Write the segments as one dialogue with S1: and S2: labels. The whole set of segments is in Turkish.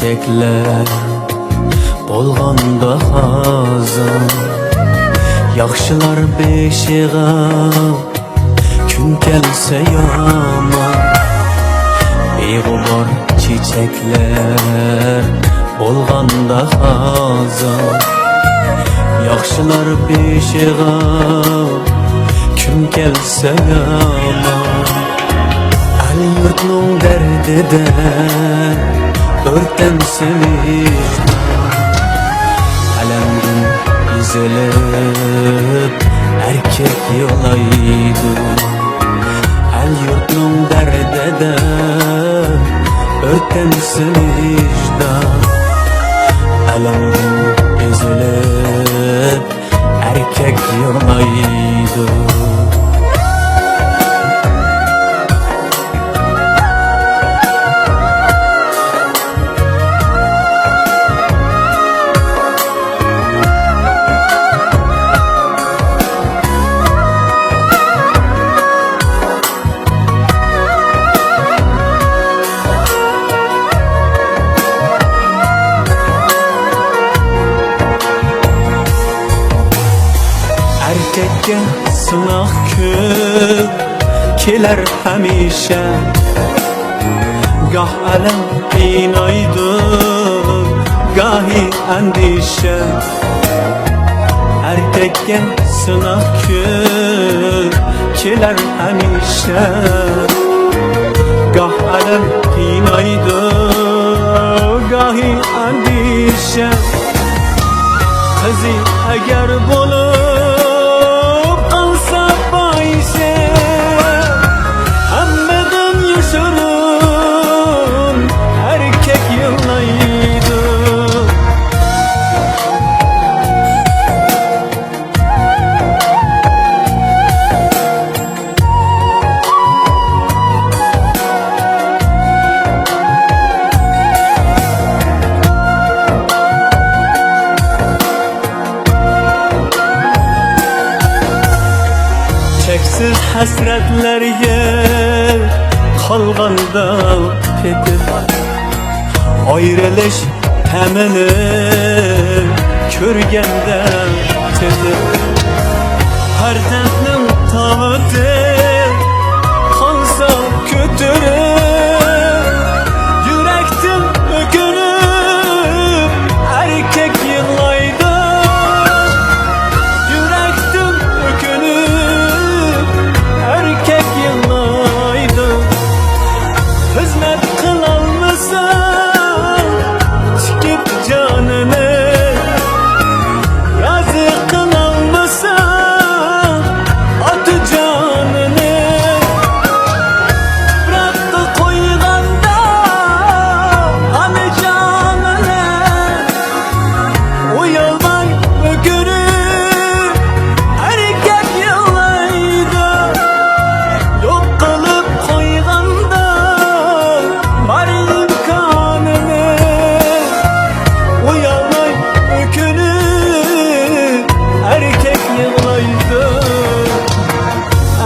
S1: çiçekler bolganda hazan, yaxşılar beşiğe gün gelse yaman. Beğubar çiçekler bolganda hazan, yaxşılar beşiğe gün gelse yaman. El yurtnun derdiden örtensin vicdan, alemdin izilip erkek yolaydı. El yurtnun derdiden örtensin vicdan, alemdin izilip erkek yolaydı. Erkekке sınav köp keler hemişe, gah alem qiynaydı, gahi endişe. Erkekке sınav köp keler hemişe, gah alem qiynaydı, gahi endişe. Kızı eğer bulup çeksiz hasretlerge kalganda petir, ayrılış temini körgende tetir. Her dentnin tavıtı kalsa kötürür, yürekten ökünüp erkek yıllaydı.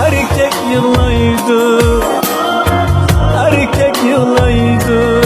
S1: Erkek yıllaydı, erkek yıllaydı.